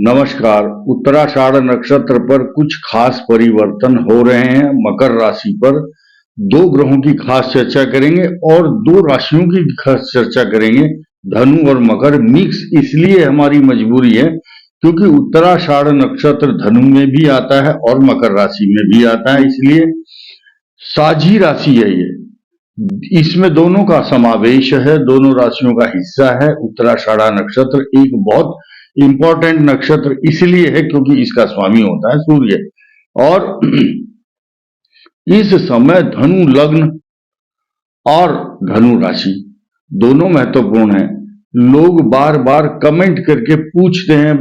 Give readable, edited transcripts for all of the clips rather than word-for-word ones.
नमस्कार। उत्तराषाढ़ नक्षत्र पर कुछ खास परिवर्तन हो रहे हैं। मकर राशि पर दो ग्रहों की खास चर्चा करेंगे और दो राशियों की खास चर्चा करेंगे। धनु और मकर मिक्स इसलिए हमारी मजबूरी है क्योंकि उत्तराषाढ़ नक्षत्र धनु में भी आता है और मकर राशि में भी आता है, इसलिए साझी राशि है ये। इसमें दोनों का समावेश है, दोनों राशियों का हिस्सा है। उत्तराषाढ़ नक्षत्र एक बहुत इंपॉर्टेंट नक्षत्र इसलिए है क्योंकि इसका स्वामी होता है सूर्य। और इस समय धनु लग्न और धनु राशि दोनों महत्वपूर्ण है। लोग बार बार कमेंट करके पूछते हैं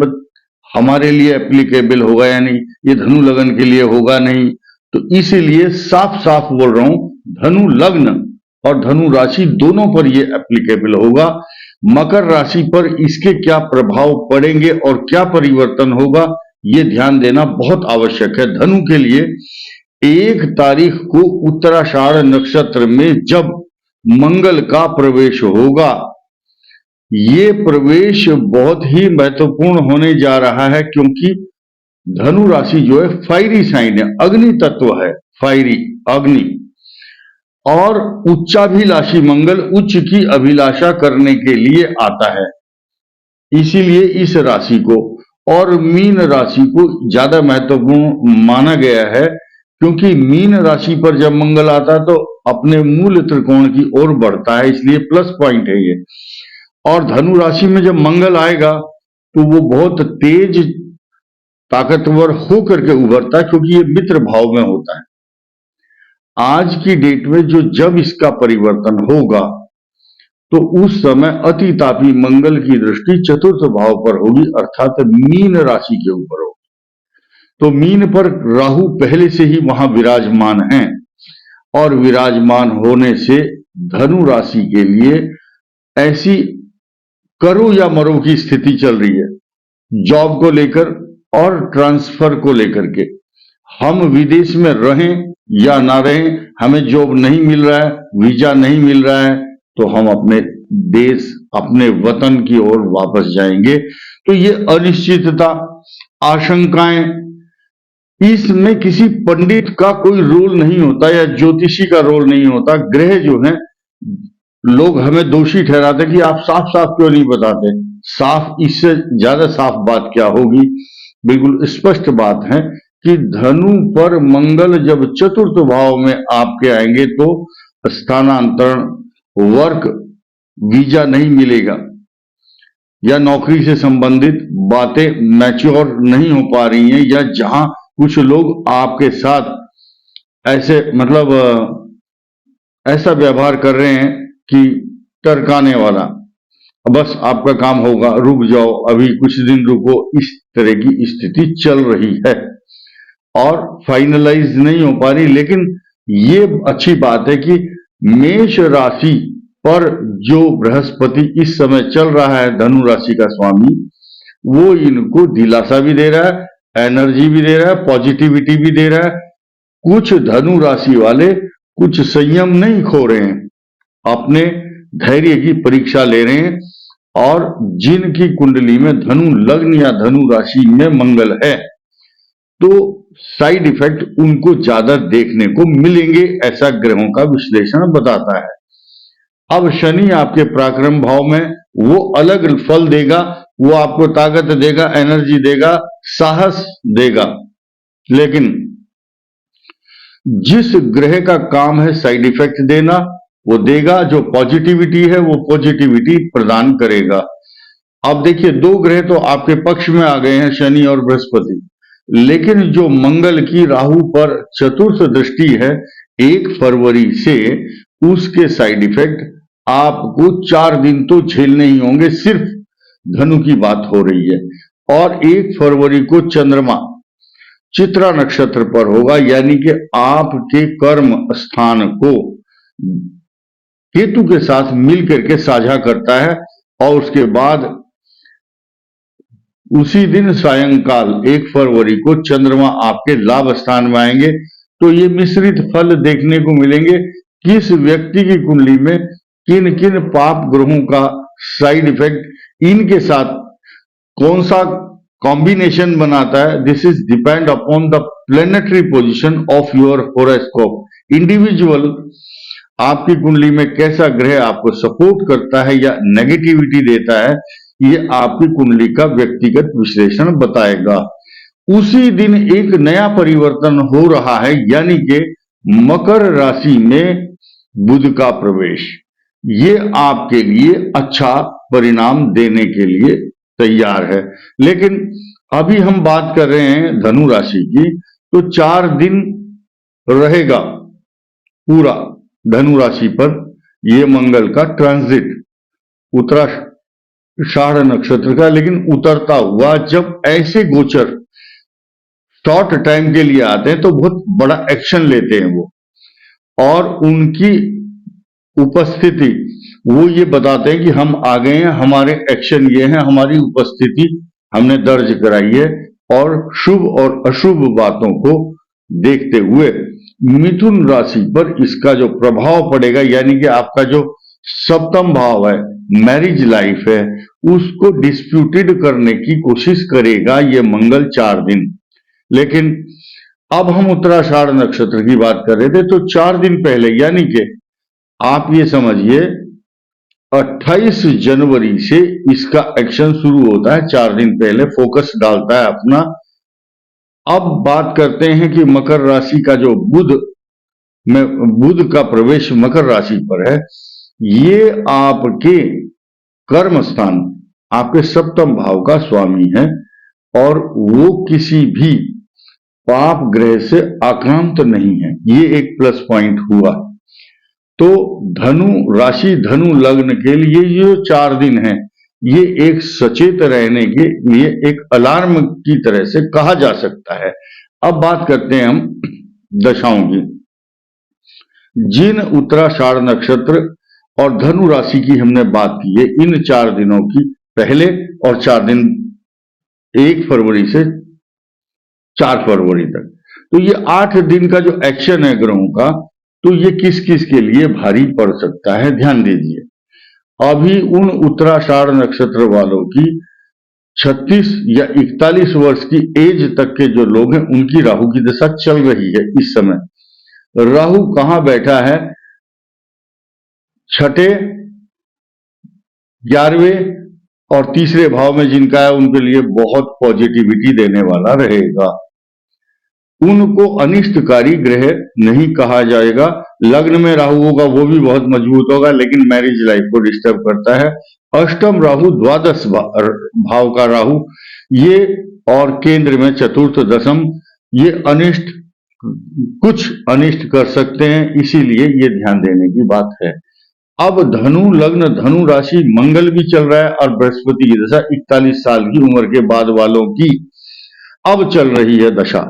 हमारे लिए एप्लीकेबल होगा या नहीं, ये धनु लग्न के लिए होगा नहीं, तो इसीलिए साफ साफ बोल रहा हूं, धनु लग्न और धनु राशि दोनों पर ये एप्लीकेबल होगा। मकर राशि पर इसके क्या प्रभाव पड़ेंगे और क्या परिवर्तन होगा, ये ध्यान देना बहुत आवश्यक है। धनु के लिए 1 तारीख को उत्तराषाढ़ नक्षत्र में जब मंगल का प्रवेश होगा, ये प्रवेश बहुत ही महत्वपूर्ण होने जा रहा है क्योंकि धनु राशि जो है फायरी साइन है, अग्नि तत्व है, फायरी अग्नि। और उच्चाभिलाषी मंगल उच्च की अभिलाषा करने के लिए आता है, इसीलिए इस राशि को और मीन राशि को ज्यादा महत्वपूर्ण माना गया है क्योंकि मीन राशि पर जब मंगल आता है तो अपने मूल त्रिकोण की ओर बढ़ता है, इसलिए प्लस पॉइंट है ये। और धनु राशि में जब मंगल आएगा तो वो बहुत तेज ताकतवर होकर के उभरता है क्योंकि ये मित्र भाव में होता है। आज की डेट में जब इसका परिवर्तन होगा तो उस समय अति तापी मंगल की दृष्टि चतुर्थ भाव पर होगी, अर्थात मीन राशि के ऊपर होगी। तो मीन पर राहु पहले से ही वहां विराजमान है और विराजमान होने से धनु राशि के लिए ऐसी करो या मरो की स्थिति चल रही है, जॉब को लेकर और ट्रांसफर को लेकर के। हम विदेश में रहें या ना रहें, हमें जॉब नहीं मिल रहा है, वीजा नहीं मिल रहा है, तो हम अपने देश, अपने वतन की ओर वापस जाएंगे। तो ये अनिश्चितता, आशंकाएं, इसमें किसी पंडित का कोई रोल नहीं होता या ज्योतिषी का रोल नहीं होता। ग्रह जो है, लोग हमें दोषी ठहराते कि आप साफ साफ क्यों नहीं बताते। साफ, इससे ज्यादा साफ बात क्या होगी। बिल्कुल स्पष्ट बात है कि धनु पर मंगल जब चतुर्थ भाव में आपके आएंगे तो स्थानांतरण, वर्क, वीजा नहीं मिलेगा या नौकरी से संबंधित बातें मैच्योर नहीं हो पा रही हैं, या जहां कुछ लोग आपके साथ ऐसे ऐसा व्यवहार कर रहे हैं कि टरकाने वाला, बस आपका काम होगा, रुक जाओ, अभी कुछ दिन रुको, इस तरह की स्थिति चल रही है और फाइनलाइज नहीं हो पा रही। लेकिन ये अच्छी बात है कि मेष राशि पर जो बृहस्पति इस समय चल रहा है, धनु राशि का स्वामी, वो इनको दिलासा भी दे रहा है, एनर्जी भी दे रहा है, पॉजिटिविटी भी दे रहा है। कुछ धनु राशि वाले कुछ संयम नहीं खो रहे हैं, अपने धैर्य की परीक्षा ले रहे हैं। और जिनकी कुंडली में धनु लग्न या धनु राशि में मंगल है तो साइड इफेक्ट उनको ज्यादा देखने को मिलेंगे, ऐसा ग्रहों का विश्लेषण बताता है। अब शनि आपके पराक्रम भाव में, वो अलग फल देगा, वो आपको ताकत देगा, एनर्जी देगा, साहस देगा। लेकिन जिस ग्रह का काम है साइड इफेक्ट देना, वो देगा। जो पॉजिटिविटी है वो पॉजिटिविटी प्रदान करेगा। अब देखिए, 2 ग्रह तो आपके पक्ष में आ गए हैं, शनि और बृहस्पति, लेकिन जो मंगल की राहु पर चतुर्थ दृष्टि है 1 फरवरी से, उसके साइड इफेक्ट आपको 4 दिन तो झेलने ही होंगे। सिर्फ धनु की बात हो रही है। और 1 फरवरी को चंद्रमा चित्रा नक्षत्र पर होगा, यानी कि आपके कर्म स्थान को केतु के साथ मिलकर के साझा करता है। और उसके बाद उसी दिन सायंकाल 1 फरवरी को चंद्रमा आपके लाभ स्थान में आएंगे। तो ये मिश्रित फल देखने को मिलेंगे। किस व्यक्ति की कुंडली में किन किन पाप ग्रहों का साइड इफेक्ट, इनके साथ कौन सा कॉम्बिनेशन बनाता है, this is depend upon the planetary position of your horoscope. Individual आपकी कुंडली में कैसा ग्रह आपको सपोर्ट करता है या नेगेटिविटी देता है, ये आपकी कुंडली का व्यक्तिगत विश्लेषण बताएगा। उसी दिन एक नया परिवर्तन हो रहा है, यानी कि मकर राशि में बुध का प्रवेश। ये आपके लिए अच्छा परिणाम देने के लिए तैयार है। लेकिन अभी हम बात कर रहे हैं धनु राशि की, तो 4 दिन रहेगा पूरा धनु राशि पर ये मंगल का ट्रांजिट उत्तराषाढ़ नक्षत्र का। लेकिन उतरता हुआ जब ऐसे गोचर शॉर्ट टाइम के लिए आते हैं तो बहुत बड़ा एक्शन लेते हैं वो, और उनकी उपस्थिति वो ये बताते हैं कि हम आ गए हैं, हमारे एक्शन ये हैं, हमारी उपस्थिति हमने दर्ज कराई है। और शुभ और अशुभ बातों को देखते हुए मिथुन राशि पर इसका जो प्रभाव पड़ेगा, यानी कि आपका जो सप्तम भाव है, मैरिज लाइफ है, उसको डिस्प्यूटेड करने की कोशिश करेगा ये मंगल 4 दिन। लेकिन अब हम उत्तराषाढ़ नक्षत्र की बात कर रहे थे, तो 4 दिन पहले, यानी कि आप ये समझिए 28 जनवरी से इसका एक्शन शुरू होता है। 4 दिन पहले फोकस डालता है अपना। अब बात करते हैं कि मकर राशि का जो बुध का प्रवेश मकर राशि पर है, ये आपके कर्म स्थान, आपके सप्तम भाव का स्वामी है, और वो किसी भी पाप ग्रह से आक्रांत नहीं है। ये एक प्लस पॉइंट हुआ। तो धनु राशि धनु लग्न के लिए ये 4 दिन है, ये एक सचेत रहने के लिए एक अलार्म की तरह से कहा जा सकता है। अब बात करते हैं हम दशाओं की। जिन उत्तराषाढ़ नक्षत्र और धनु राशि की हमने बात की है, इन 4 दिनों की, पहले और 4 दिन 1 फरवरी से 4 फरवरी तक, तो ये 8 दिन का जो एक्शन है ग्रहों का, तो ये किस किस के लिए भारी पड़ सकता है, ध्यान दीजिए। अभी उन उत्तराषाढ़ नक्षत्र वालों की 36 या 41 वर्ष की एज तक के जो लोग हैं, उनकी राहु की दशा चल रही है इस समय। राहु कहां बैठा है? 6ठे, 11वें और 3रे भाव में जिनका है, उनके लिए बहुत पॉजिटिविटी देने वाला रहेगा। उनको अनिष्टकारी ग्रह नहीं कहा जाएगा। लग्न में राहु होगा, वो भी बहुत मजबूत होगा, लेकिन मैरिज लाइफ को डिस्टर्ब करता है। अष्टम राहु, द्वादश भाव का राहु, ये और केंद्र में चतुर्थ दशम, ये कुछ अनिष्ट कर सकते हैं, इसीलिए ये ध्यान देने की बात है। अब धनु लग्न धनु राशि मंगल भी चल रहा है, और बृहस्पति की दशा 41 साल की उम्र के बाद वालों की अब चल रही है दशा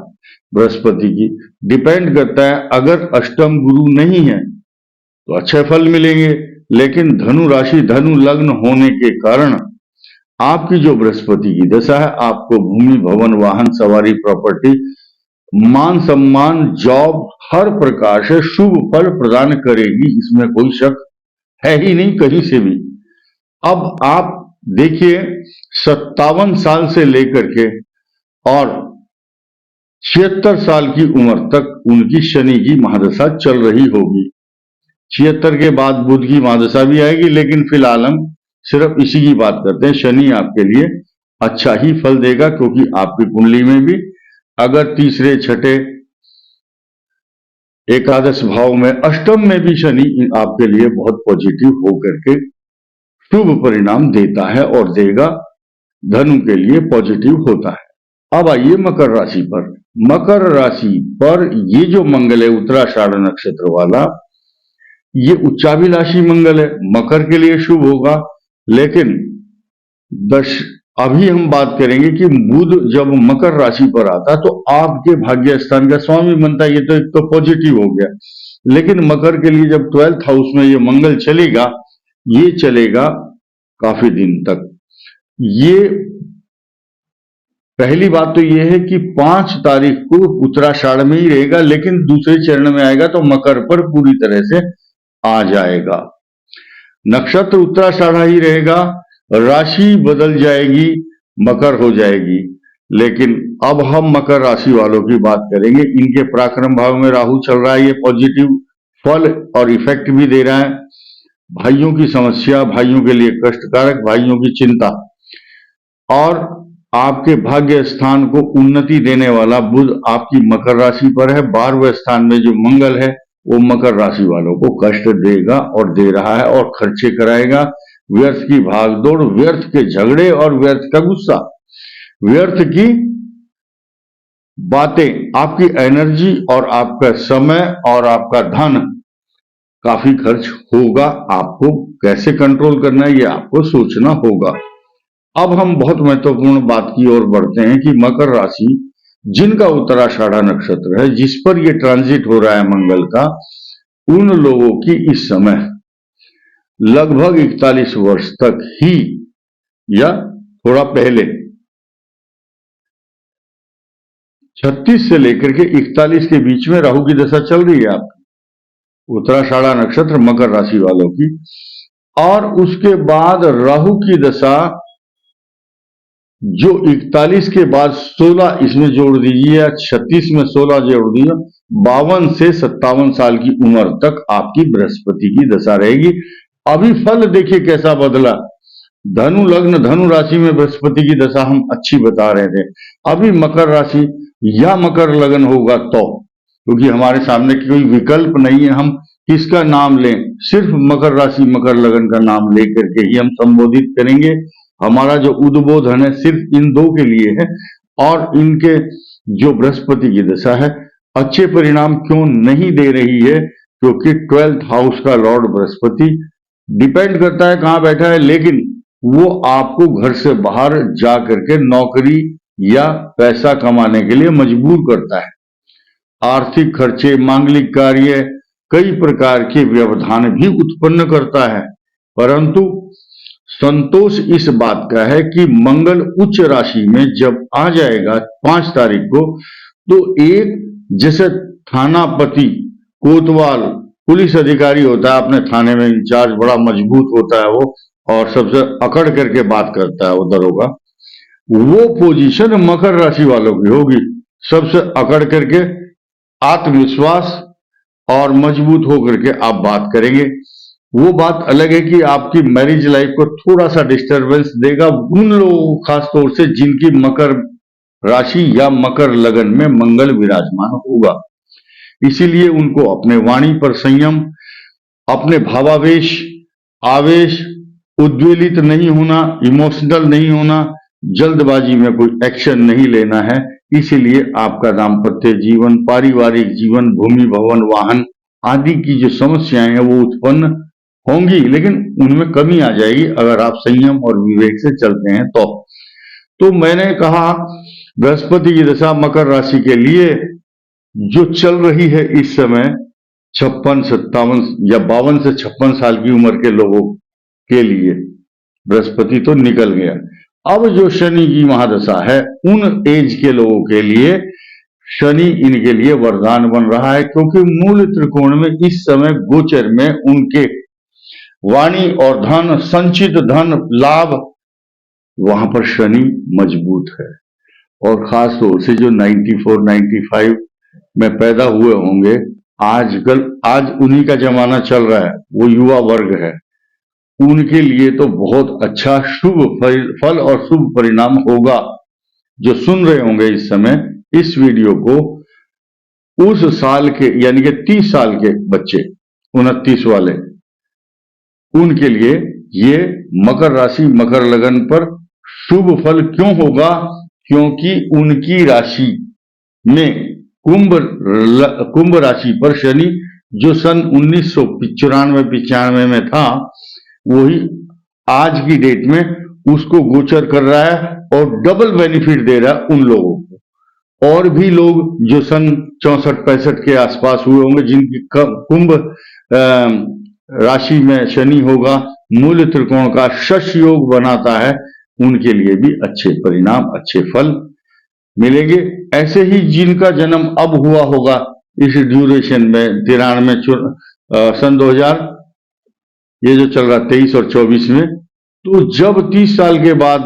बृहस्पति की। डिपेंड करता है, अगर अष्टम गुरु नहीं है तो अच्छे फल मिलेंगे, लेकिन धनु राशि धनु लग्न होने के कारण आपकी जो बृहस्पति की दशा है, आपको भूमि भवन वाहन सवारी प्रॉपर्टी मान सम्मान जॉब हर प्रकार से शुभ फल प्रदान करेगी, इसमें कोई शक है ही नहीं कहीं से भी। अब आप देखिए 57 साल से लेकर के और 76 साल की उम्र तक उनकी शनि की महादशा चल रही होगी। 76 के बाद बुध की महादशा भी आएगी, लेकिन फिलहाल हम सिर्फ इसी की बात करते हैं। शनि आपके लिए अच्छा ही फल देगा, क्योंकि आपकी कुंडली में भी अगर 3रे 6ठे एकादश भाव में अष्टम में भी शनि आपके लिए बहुत पॉजिटिव होकर के शुभ परिणाम देता है और देगा। धनु के लिए पॉजिटिव होता है। अब आइए मकर राशि पर। मकर राशि पर ये जो मंगल है उत्तराषाढ़ नक्षत्र वाला, ये उच्चाभिलाषी मंगल है, मकर के लिए शुभ होगा। लेकिन अभी हम बात करेंगे कि बुध जब मकर राशि पर आता तो आपके भाग्य स्थान का स्वामी बनता है, ये तो एक तो पॉजिटिव हो गया। लेकिन मकर के लिए जब 12th हाउस में ये मंगल चलेगा, ये चलेगा काफी दिन तक। ये पहली बात तो ये है कि 5 तारीख को उत्तराषाढ़ में ही रहेगा, लेकिन दूसरे चरण में आएगा तो मकर पर पूरी तरह से आ जाएगा। नक्षत्र उत्तराषाढ़ ही रहेगा, राशि बदल जाएगी, मकर हो जाएगी। लेकिन अब हम मकर राशि वालों की बात करेंगे। इनके पराक्रम भाव में राहु चल रहा है, ये पॉजिटिव फल और इफेक्ट भी दे रहा है। भाइयों की समस्या, भाइयों के लिए कष्टकारक, भाइयों की चिंता, और आपके भाग्य स्थान को उन्नति देने वाला बुध आपकी मकर राशि पर है। 12वें स्थान में जो मंगल है वो मकर राशि वालों को कष्ट देगा और दे रहा है और खर्चे कराएगा। व्यर्थ की भागदौड़, व्यर्थ के झगड़े और व्यर्थ का गुस्सा, व्यर्थ की बातें, आपकी एनर्जी और आपका समय और आपका धन काफी खर्च होगा। आपको कैसे कंट्रोल करना है ये आपको सोचना होगा। अब हम बहुत महत्वपूर्ण बात की ओर बढ़ते हैं कि मकर राशि जिनका उत्तराषाढ़ा नक्षत्र है, जिस पर ये ट्रांजिट हो रहा है मंगल का, उन लोगों की इस समय लगभग 41 वर्ष तक ही या थोड़ा पहले 36 से लेकर के 41 के बीच में राहु की दशा चल रही है आपकी, उत्तराषाढ़ा नक्षत्र मकर राशि वालों की। और उसके बाद राहु की दशा जो 41 के बाद 16 इसमें जोड़ दीजिए, 36 में 16 जोड़ दीजिए, 52 से 57 साल की उम्र तक आपकी बृहस्पति की दशा रहेगी। अभी फल देखिए कैसा बदला। धनु लग्न, धनु राशि में बृहस्पति की दशा हम अच्छी बता रहे थे, अभी मकर राशि या मकर लग्न होगा तो, क्योंकि हमारे सामने कोई विकल्प नहीं है, हम किसका नाम लें, सिर्फ मकर राशि मकर लग्न का नाम लेकर के ही हम संबोधित करेंगे। हमारा जो उद्बोधन है सिर्फ इन दो के लिए है। और इनके जो बृहस्पति की दशा है अच्छे परिणाम क्यों नहीं दे रही है, क्योंकि 12th हाउस का लॉर्ड बृहस्पति डिपेंड करता है कहां बैठा है, लेकिन वो आपको घर से बाहर जा करके नौकरी या पैसा कमाने के लिए मजबूर करता है। आर्थिक खर्चे, मांगलिक कार्य, कई प्रकार के व्यवधान भी उत्पन्न करता है। परंतु संतोष इस बात का है कि मंगल उच्च राशि में जब आ जाएगा 5 तारीख को, तो एक जैसे थानापति, कोतवाल, पुलिस अधिकारी होता है अपने थाने में इंचार्ज, बड़ा मजबूत होता है वो, और सबसे अकड़ करके बात करता है वो दरोगा, वो पोजीशन मकर राशि वालों की होगी। सबसे अकड़ करके आत्मविश्वास और मजबूत होकर के आप बात करेंगे। वो बात अलग है कि आपकी मैरिज लाइफ को थोड़ा सा डिस्टरबेंस देगा उन लोगों को, खास तौर से जिनकी मकर राशि या मकर लगन में मंगल विराजमान होगा। इसीलिए उनको अपने वाणी पर संयम, अपने भावावेश, आवेश, उद्वेलित नहीं होना, इमोशनल नहीं होना, जल्दबाजी में कोई एक्शन नहीं लेना है। इसीलिए आपका दाम्पत्य जीवन, पारिवारिक जीवन, भूमि भवन वाहन आदि की जो समस्याएं हैं वो उत्पन्न होंगी, लेकिन उनमें कमी आ जाएगी अगर आप संयम और विवेक से चलते हैं तो मैंने कहा बृहस्पति की दशा मकर राशि के लिए जो चल रही है इस समय 56, 57 या 52 से 56 साल की उम्र के लोगों के लिए बृहस्पति तो निकल गया। अब जो शनि की महादशा है उन एज के लोगों के लिए शनि इनके लिए वरदान बन रहा है, क्योंकि मूल त्रिकोण में इस समय गोचर में उनके वाणी और धन, संचित धन, लाभ, वहां पर शनि मजबूत है। और खास तौर से जो 94, 95 में पैदा हुए होंगे, आज उन्हीं का जमाना चल रहा है, वो युवा वर्ग है, उनके लिए तो बहुत अच्छा शुभ फल और शुभ परिणाम होगा। जो सुन रहे होंगे इस समय इस वीडियो को, उस साल के यानी कि 30 साल के बच्चे, 29 वाले, उनके लिए ये मकर राशि मकर लगन पर शुभ फल क्यों होगा, क्योंकि उनकी राशि में कुंभ राशि पर शनि जो सन 1995 में था, वही आज की डेट में उसको गोचर कर रहा है और डबल बेनिफिट दे रहा है उन लोगों को। और भी लोग जो सन 64-65 के आसपास हुए होंगे, जिनकी कुंभ राशि में शनि होगा, मूल त्रिकोण का शश योग बनाता है, उनके लिए भी अच्छे परिणाम, अच्छे फल मिलेंगे। ऐसे ही जिनका जन्म अब हुआ होगा इस ड्यूरेशन में 93 सन 2000, ये जो चल रहा 23 और 24 में, तो जब 30 साल के बाद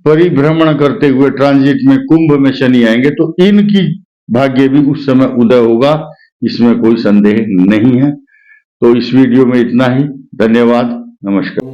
परिभ्रमण करते हुए ट्रांजिट में कुंभ में शनि आएंगे तो इनकी भाग्य भी उस समय उदय होगा, इसमें कोई संदेह नहीं है। तो इस वीडियो में इतना ही। धन्यवाद, नमस्कार।